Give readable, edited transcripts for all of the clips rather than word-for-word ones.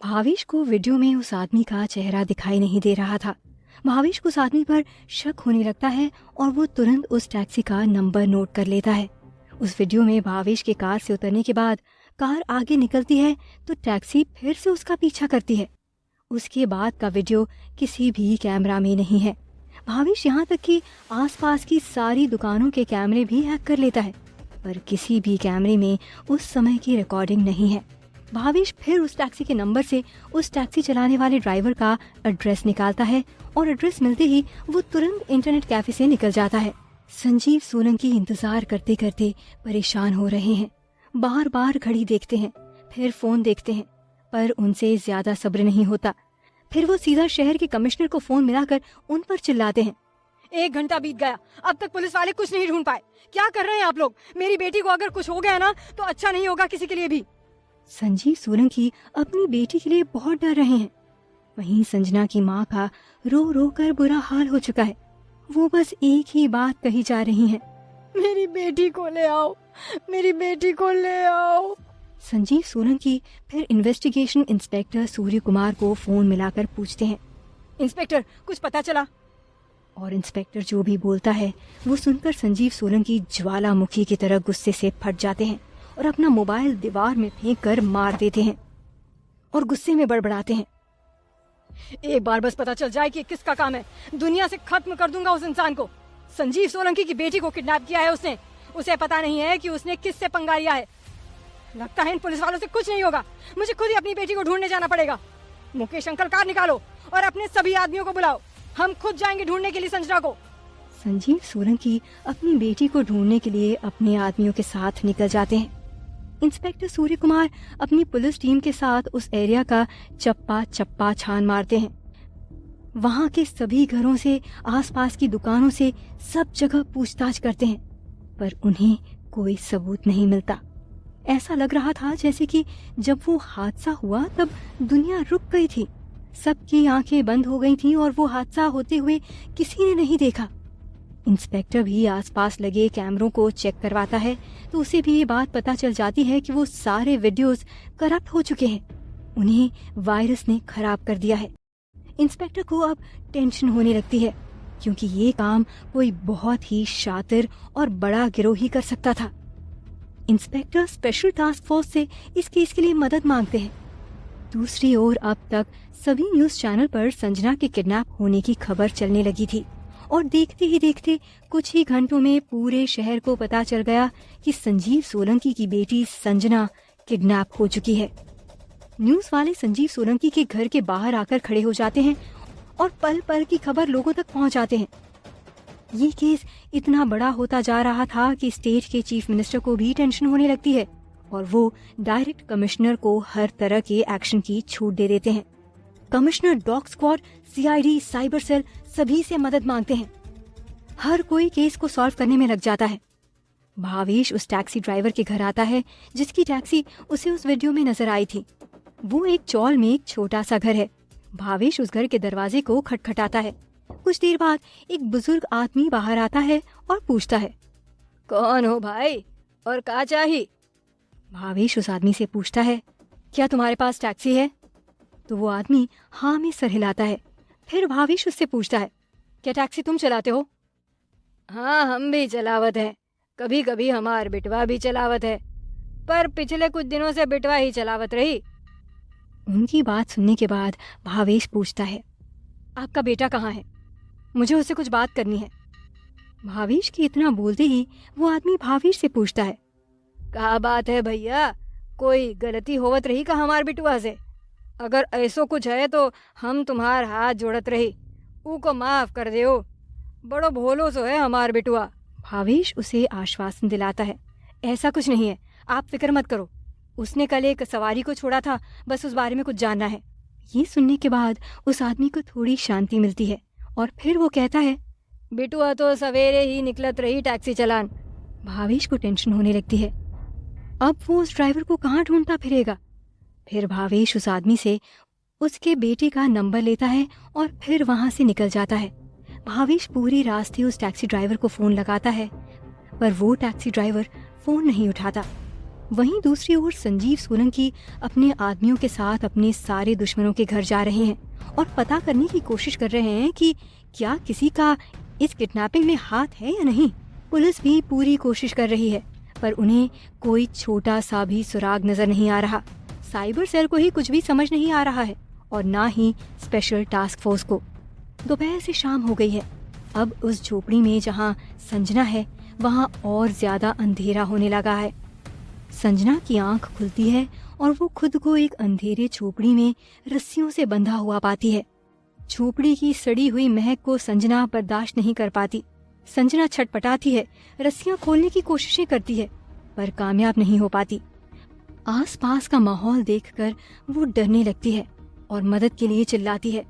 भावेश को वीडियो में उस आदमी का चेहरा दिखाई नहीं दे रहा था। भावेश को उस आदमी पर शक होने लगता है और वो तुरंत उस टैक्सी का नंबर नोट कर लेता है। उस वीडियो में भावेश के कार से उतरने के बाद कार आगे निकलती है तो टैक्सी फिर से उसका पीछा करती है। उसके बाद का वीडियो किसी भी कैमरा में नहीं है। भावेश यहाँ तक कि आसपास की सारी दुकानों के कैमरे भी हैक कर लेता है, पर किसी भी कैमरे में उस समय की रिकॉर्डिंग नहीं है। भावेश फिर उस टैक्सी के नंबर से उस टैक्सी चलाने वाले ड्राइवर का एड्रेस निकालता है और एड्रेस मिलते ही वो तुरंत इंटरनेट कैफे से निकल जाता है। संजीव सोलंकी इंतजार करते करते परेशान हो रहे हैं। बार बार घड़ी देखते हैं, फिर फोन देखते हैं, पर उनसे ज्यादा सब्र नहीं होता। फिर वो सीधा शहर के कमिश्नर को फोन मिलाकर उन पर चिल्लाते हैं। 1 घंटा बीत गया, अब तक पुलिस वाले कुछ नहीं ढूंढ पाए। क्या कर रहे हैं आप लोग? मेरी बेटी को अगर कुछ हो गया ना तो अच्छा नहीं होगा किसी के लिए भी। संजीव सोलंकी अपनी बेटी के लिए बहुत डर रहे हैं। वहीं संजना की माँ का रो रो कर बुरा हाल हो चुका है। वो बस एक ही बात कही जा रही हैं, मेरी बेटी को ले आओ, मेरी बेटी को ले आओ। संजीव सोलंकी फिर इन्वेस्टिगेशन इंस्पेक्टर सूर्य कुमार को फोन मिलाकर पूछते हैं, इंस्पेक्टर कुछ पता चला? और इंस्पेक्टर जो भी बोलता है वो सुनकर संजीव सोलंकी ज्वालामुखी की तरह गुस्से से फट जाते हैं और अपना मोबाइल दीवार में फेंक कर मार देते हैं और गुस्से में बड़बड़ाते हैं, एक बार बस पता चल जाए कि किसका काम है, दुनिया से खत्म कर दूंगा उस इंसान को। संजीव सोलंकी की बेटी को किडनैप किया है उसने। उसे पता नहीं है कि उसने किससे पंगा लिया है। लगता है इन पुलिस वालों से कुछ नहीं होगा। मुझे खुद ही अपनी बेटी को ढूंढने जाना पड़ेगा। मुकेश अंकल कार निकालो और अपने सभी आदमियों को बुलाओ, हम खुद जाएंगे ढूंढने के लिए संजना को। संजीव सोलंकी अपनी बेटी को ढूंढने के लिए अपने आदमियों के साथ निकल जाते हैं। इंस्पेक्टर सूर्य कुमार अपनी पुलिस टीम के साथ उस एरिया का चप्पा चप्पा छान मारते हैं। वहाँ के सभी घरों से, आसपास की दुकानों से, सब जगह पूछताछ करते हैं, पर उन्हें कोई सबूत नहीं मिलता। ऐसा लग रहा था जैसे कि जब वो हादसा हुआ तब दुनिया रुक गई थी, सबकी आंखें बंद हो गई थीं और वो हादसा होते हुए किसी ने नहीं देखा। इंस्पेक्टर भी आसपास लगे कैमरों को चेक करवाता है तो उसे भी ये बात पता चल जाती है कि वो सारे वीडियोस करप्ट हो चुके हैं, उन्हें वायरस ने खराब कर दिया है। इंस्पेक्टर को अब टेंशन होने लगती है क्योंकि ये काम कोई बहुत ही शातिर और बड़ा गिरोह ही कर सकता था। इंस्पेक्टर स्पेशल टास्क फोर्स से इस केस के लिए मदद मांगते हैं। दूसरी ओर अब तक सभी न्यूज चैनल पर संजना के किडनैप होने की खबर चलने लगी थी और देखते ही देखते कुछ ही घंटों में पूरे शहर को पता चल गया कि संजीव सोलंकी की बेटी संजना किडनैप हो चुकी है। न्यूज वाले संजीव सोलंकी के घर के बाहर आकर खड़े हो जाते हैं और पल पल की खबर लोगों तक पहुंचाते हैं। ये केस इतना बड़ा होता जा रहा था कि स्टेट के चीफ मिनिस्टर को भी टेंशन होने लगती है और वो डायरेक्ट कमिश्नर को हर तरह के एक्शन की छूट दे देते हैं। Commissioner dog squad, CID, cyber cell सभी से मदद मांगते हैं। हर कोई केस को सॉल्व करने में लग जाता है। भावेश उस टैक्सी ड्राइवर के घर आता है जिसकी टैक्सी उसे उस वीडियो में नजर आई थी। वो एक चौल में एक छोटा सा घर है। भावेश उस घर के दरवाजे को खटखटाता है। कुछ देर बाद एक बुजुर्ग आदमी बाहर आता है और पूछता है, कौन हो भाई और क्या चाहिए? भावेश उस आदमी से पूछता है, क्या तुम्हारे पास टैक्सी है? तो वो आदमी हाँ में सर हिलाता है। फिर भावेश उससे पूछता है, क्या टैक्सी तुम चलाते हो? हाँ, हम भी चलावत है, कभी कभी हमार बिटवा भी चलावत है, पर पिछले कुछ दिनों से बिटवा ही चलावत रही। उनकी बात सुनने के बाद भावेश पूछता है, आपका बेटा कहाँ है? मुझे उससे कुछ बात करनी है। भावेश के इतना बोलते ही वो आदमी भावेश से पूछता है, क्या बात है भैया, कोई गलती होवत रही का हमार बिटवा से? अगर ऐसो कुछ है तो हम तुम्हार हाथ जोड़त रही, ऊ को माफ कर देओ, बड़ो भोलो सो है हमार बिटवा। भावेश उसे आश्वासन दिलाता है, ऐसा कुछ नहीं है, आप फिक्र मत करो, उसने कल एक सवारी को छोड़ा था, बस उस बारे में कुछ जानना है। ये सुनने के बाद उस आदमी को थोड़ी शांति मिलती है और फिर वो कहता है, बिटुआ तो सवेरे ही निकलत रही टैक्सी चलान। भावेश को टेंशन होने लगती है, अब वो उस ड्राइवर को कहाँ ढूंढता फिरेगा। फिर भावेश उस आदमी से उसके बेटे का नंबर लेता है और फिर वहां से निकल जाता है। भावेश पूरे रास्ते उस टैक्सी ड्राइवर को फोन लगाता है पर वो टैक्सी ड्राइवर फोन नहीं उठाता। वहीं दूसरी ओर संजीव सोलंकी अपने आदमियों के साथ अपने सारे दुश्मनों के घर जा रहे हैं और पता करने की कोशिश कर रहे हैं कि क्या किसी का इस किडनैपिंग में हाथ है या नहीं। पुलिस भी पूरी कोशिश कर रही है पर उन्हें कोई छोटा सा भी सुराग नजर नहीं आ रहा। साइबर सेल को ही कुछ भी समझ नहीं आ रहा है और ना ही स्पेशल टास्क फोर्स को। दोपहर से शाम हो गई है। अब उस झोपड़ी में जहाँ संजना है वहाँ और ज्यादा अंधेरा होने लगा है। संजना की आंख खुलती है और वो खुद को एक अंधेरे झोपड़ी में रस्सियों से बंधा हुआ पाती है। झोपड़ी की सड़ी हुई महक को संजना बर्दाश्त नहीं कर पाती। संजना छटपटाती है, रस्सियां खोलने की कोशिशें करती है पर कामयाब नहीं हो पाती। आसपास का माहौल देखकर वो डरने लगती है और मदद के लिए चिल्लाती है,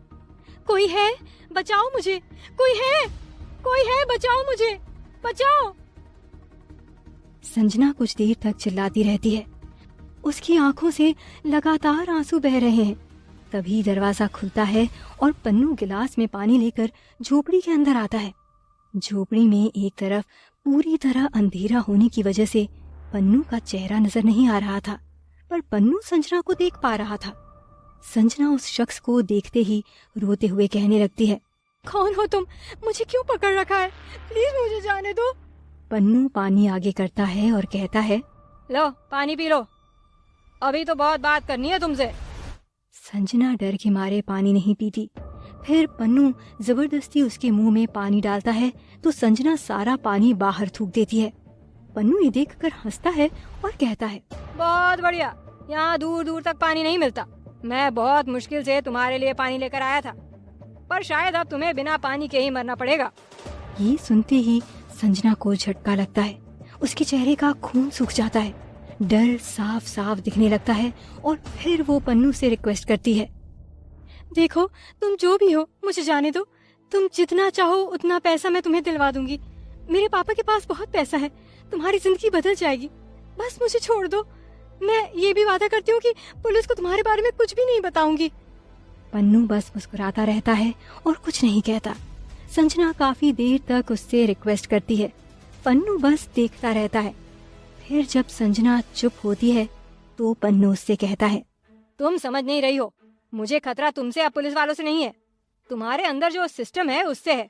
कोई है, बचाओ मुझे, कोई है, बचाओ मुझे, बचाओ। संजना कुछ देर तक चिल्लाती रहती है। उसकी आंखों से लगातार आंसू बह रहे हैं। तभी दरवाजा खुलता है और पन्नू गिलास में पानी लेकर झोपड़ी के अंदर आता है। झोपड़ी में एक तरफ पूरी तरह अंधेरा होने की वजह से पन्नू का चेहरा नजर नहीं आ रहा था, पर पन्नू संजना को देख पा रहा था। संजना उस शख्स को देखते ही रोते हुए कहने लगती है, कौन हो तुम? मुझे क्यों पकड़ रखा है? प्लीज मुझे जाने दो। पन्नू पानी आगे करता है और कहता है, लो पानी पी लो, अभी तो बहुत बात करनी है तुमसे। संजना डर के मारे पानी नहीं पीती। फिर पन्नू जबरदस्ती उसके मुंह में पानी डालता है तो संजना सारा पानी बाहर थूक देती है। पन्नू ये देखकर हंसता है और कहता है, बहुत बढ़िया, यहाँ दूर दूर तक पानी नहीं मिलता। मैं बहुत मुश्किल से तुम्हारे लिए पानी लेकर आया था, पर शायद अब तुम्हें बिना पानी के ही मरना पड़ेगा। ये सुनते ही संजना को झटका लगता है। उसके चेहरे का खून सूख जाता है, डर साफ साफ दिखने लगता है और फिर वो पन्नू से रिक्वेस्ट करती है, देखो तुम जो भी हो मुझे जाने दो। तुम जितना चाहो उतना पैसा मैं तुम्हें दिलवा दूंगी। मेरे पापा के पास बहुत पैसा है, तुम्हारी जिंदगी बदल जाएगी। बस मुझे छोड़ दो। मैं ये भी वादा करती हूँ कि पुलिस को तुम्हारे बारे में कुछ भी नहीं बताऊंगी। पन्नू बस मुस्कुराता रहता है और कुछ नहीं कहता। संजना काफी देर तक उससे रिक्वेस्ट करती है, पन्नू बस देखता रहता है। फिर जब संजना चुप होती है तो पन्नू उससे कहता है, तुम समझ नहीं रही हो, मुझे खतरा तुमसे या पुलिस वालों से नहीं है, तुम्हारे अंदर जो सिस्टम है उससे है।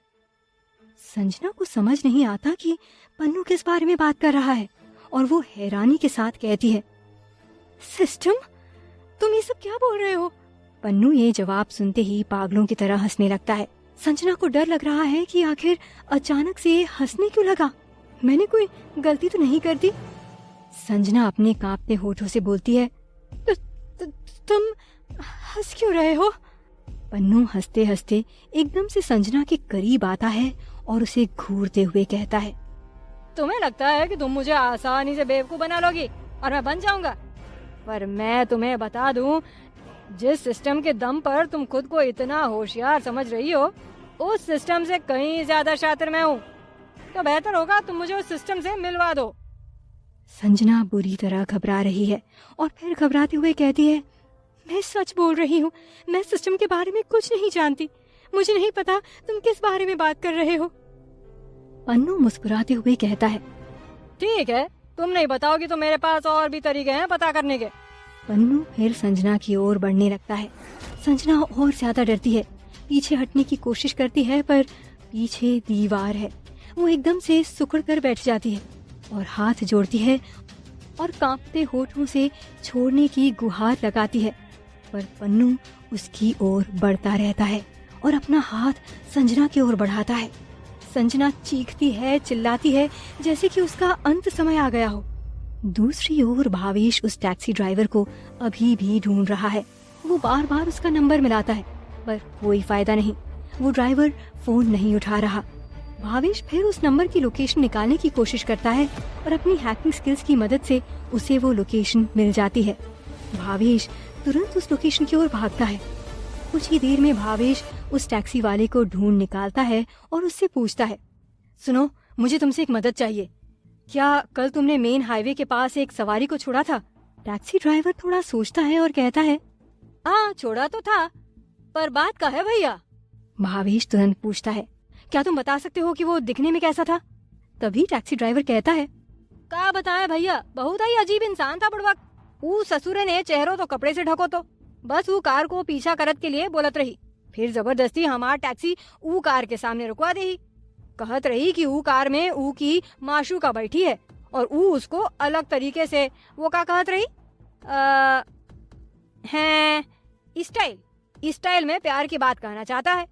संजना को समझ नहीं आता कि पन्नू किस बारे में बात कर रहा है और वो हैरानी के साथ कहती है, सिस्टम? तुम ये सब क्या बोल रहे हो? पन्नू ये जवाब सुनते ही पागलों की तरह हंसने लगता है। संजना को डर लग रहा है कि आखिर अचानक से ये हंसने क्यों लगा। मैंने कोई गलती तो नहीं कर दी। संजना अपने कांपते होठों से बोलती है, तुम हंस क्यों रहे हो? पन्नू हंसते हंसते एकदम से संजना के करीब आता है और उसे घूरते हुए कहता है, तुम्हें लगता है कि तुम मुझे आसानी से बेवकूफ बना लोगी और मैं बन जाऊंगा? पर मैं तुम्हें बता दूं, जिस सिस्टम के दम पर तुम खुद को इतना होशियार समझ रही हो, उस सिस्टम से कहीं ज्यादा शातिर मैं हूँ। तो बेहतर होगा तुम मुझे उस सिस्टम से मिलवा दो। संजना बुरी तरह घबरा रही है और फिर घबराते हुए कहती है, मैं सच बोल रही हूँ, मैं सिस्टम के बारे में कुछ नहीं जानती। मुझे नहीं पता तुम किस बारे में बात कर रहे हो। पन्नू मुस्कुराते हुए कहता है, ठीक है, तुम नहीं बताओगी तो मेरे पास और भी तरीके हैं पता करने के। पन्नू फिर संजना की ओर बढ़ने लगता है। संजना और ज्यादा डरती है, पीछे हटने की कोशिश करती है पर पीछे दीवार है। वो एकदम से सिकुड़ कर बैठ जाती है और हाथ जोड़ती है और कांपते होठों से छोड़ने की गुहार लगाती है, पर पन्नू उसकी ओर बढ़ता रहता है और अपना हाथ संजना की ओर बढ़ाता है। संजना चीखती है, चिल्लाती है जैसे कि उसका अंत समय आ गया हो। दूसरी ओर भावेश उस टैक्सी ड्राइवर को अभी भी ढूंढ रहा है। वो बार बार उसका नंबर मिलाता है पर कोई फायदा नहीं। वो ड्राइवर फोन नहीं उठा रहा। भावेश फिर उस नंबर की लोकेशन निकालने की कोशिश करता है और अपनी हैकिंग स्किल्स की मदद से उसे वो लोकेशन मिल जाती है। भावेश तुरंत उस लोकेशन की ओर भागता है। कुछ ही देर में भावेश उस टैक्सी वाले को ढूंढ निकालता है और उससे पूछता है, सुनो, मुझे तुमसे एक मदद चाहिए। क्या कल तुमने मेन हाईवे के पास एक सवारी को छोड़ा था? टैक्सी ड्राइवर थोड़ा सोचता है और कहता है, हाँ छोड़ा तो था, पर बात का है भैया? भावेश तुरंत पूछता है, क्या तुम बता सकते हो कि वो दिखने में कैसा था? तभी टैक्सी ड्राइवर कहता है, का बताएं भैया, बहुत ही अजीब इंसान था बुड़बक। ऊ ससुरे ने चेहरो तो कपड़े से ढको तो बस ऊ कार को पीछा करत के लिए बोलत रही। फिर जबरदस्ती हमार टैक्सी ऊ कार के सामने रुकवा दी। कहत रही कि ऊ कार में ऊ की माशूका बैठी है और ऊ उसको अलग तरीके से वो का कहत रही हैं स्टाइल में प्यार की बात कहना चाहता है।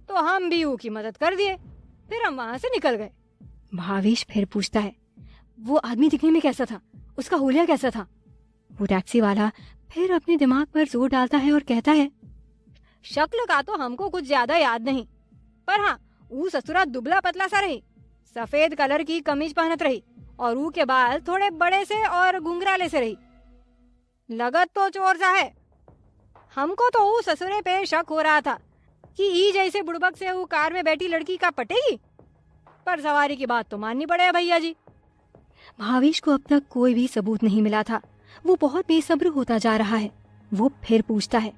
तो हम भी ऊ की मदद कर दिए, फिर हम वहाँ से निकल गए। भावेश फिर पूछता है, वो आदमी दिखने में कैसा था, उसका हुलिया कैसा था? वो टैक्सी वाला फिर अपने दिमाग पर जोर डालता है और कहता है, शक्ल का तो हमको कुछ ज्यादा याद नहीं, पर हाँ ऊ ससुरा दुबला पतला सा रही, सफेद कलर की कमीज पहनत रही और ऊ के बाल थोड़े बड़े से और घुंघराले से रही। लगत तो चोर सा है। हमको तो ऊ ससुरे पे शक हो रहा था कि ई जैसे बुड़बक से ऊ कार में बैठी लड़की का पटेगी, पर सवारी की बात तो माननी पड़ेगा भैया जी। भावेश को अब तक कोई भी सबूत नहीं मिला था। वो बहुत बेसब्र होता जा रहा है। वो फिर पूछता है,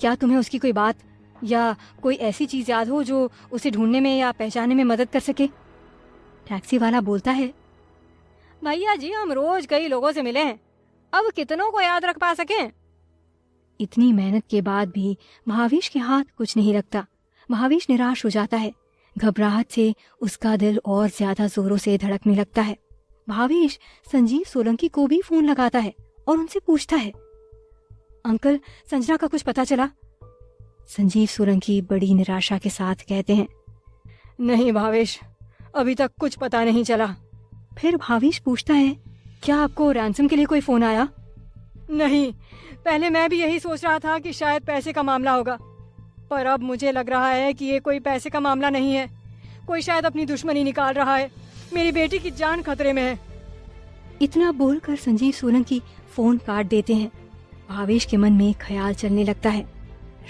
क्या तुम्हें उसकी कोई बात या कोई ऐसी चीज याद हो जो उसे ढूंढने में या पहचानने में मदद कर सके? टैक्सी वाला बोलता है, भैया जी हम रोज कई लोगों से मिले हैं, अब कितनों को याद रख पा सके। इतनी मेहनत के बाद भी भावेश के हाथ कुछ नहीं लगता। भावेश निराश हो जाता है। घबराहट से उसका दिल और ज्यादा जोरों से धड़कने लगता है। भावेश संजीव सोलंकी को भी फोन लगाता है और उनसे पूछता है, अंकल संजना का कुछ पता चला? संजीव सोलंकी बड़ी निराशा के साथ कहते हैं, नहीं भावेश, अभी तक कुछ पता नहीं चला। फिर भावेश पूछता है, क्या आपको रैंसम के लिए कोई फोन आया? नहीं, पहले मैं भी यही सोच रहा था कि शायद पैसे का मामला होगा, पर अब मुझे लग रहा है कि ये कोई पैसे का मामला नहीं है। कोई शायद अपनी दुश्मनी निकाल रहा है। मेरी बेटी की जान खतरे में है। इतना बोलकर संजीव सोलंकी फोन काट देते हैं। भावेश के मन में ख्याल चलने लगता है,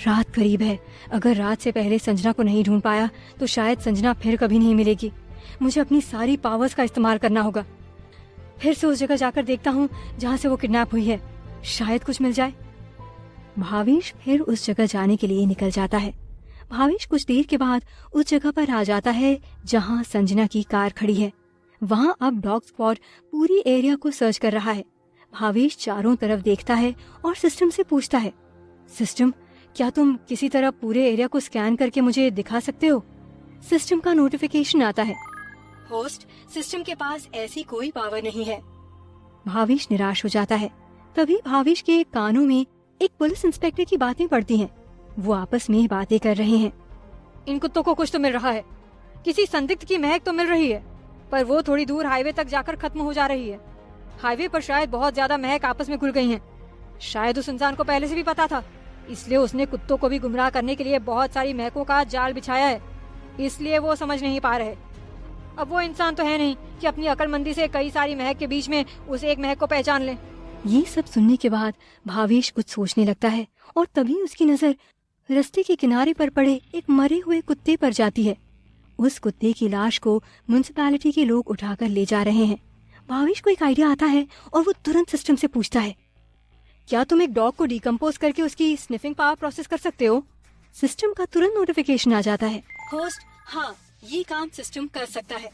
रात करीब है। अगर रात से पहले संजना को नहीं ढूंढ पाया तो शायद संजना फिर कभी नहीं मिलेगी। मुझे अपनी सारी पावर्स का इस्तेमाल करना होगा। फिर से उस जगह जाकर देखता हूँ जहाँ से वो किडनैप हुई है, शायद कुछ मिल जाए। भावेश फिर उस जगह जाने के लिए निकल जाता है। भावेश कुछ देर के बाद उस जगह पर आ जाता है जहाँ संजना की कार खड़ी है। वहाँ अब डॉग स्क्वाड पूरी एरिया को सर्च कर रहा है। भावेश चारों तरफ देखता है और सिस्टम से पूछता है, सिस्टम क्या तुम किसी तरह पूरे एरिया को स्कैन करके मुझे दिखा सकते हो? सिस्टम का नोटिफिकेशन आता है, होस्ट सिस्टम के पास ऐसी कोई पावर नहीं है। भावेश निराश हो जाता है। तभी भावेश के कानों में एक पुलिस इंस्पेक्टर की बातें पड़ती हैं। वो आपस में बातें कर रहे हैं। इन कुत्तों को कुछ तो मिल रहा है, किसी संदिग्ध की महक तो मिल रही है, पर वो थोड़ी दूर हाईवे तक जाकर खत्म हो जा रही है। हाईवे पर शायद बहुत ज्यादा महक आपस में घुल गई हैं। शायद उस इंसान को पहले से भी पता था, इसलिए उसने कुत्तों को भी गुमराह करने के लिए बहुत सारी महकों का जाल बिछाया है। इसलिए वो समझ नहीं पा रहे। अब वो इंसान तो है नहीं कि अपनी अक्लमंदी से कई सारी महक के बीच में उस एक महक को पहचान ले। ये सब सुनने के बाद भावेश कुछ सोचने लगता है और तभी उसकी नजर रास्ते के किनारे पर पड़े एक मरे हुए कुत्ते पर जाती है। उस कुत्ते की लाश को म्युनिसिपैलिटी के लोग उठाकर ले जा रहे हैं। भावेश को एक आइडिया आता है और वो तुरंत सिस्टम से पूछता है, क्या तुम एक डॉग को डिकम्पोज करके उसकी स्निफिंग पावर प्रोसेस कर सकते हो? सिस्टम का तुरंत नोटिफिकेशन आ जाता है, होस्ट हाँ ये काम सिस्टम कर सकता है।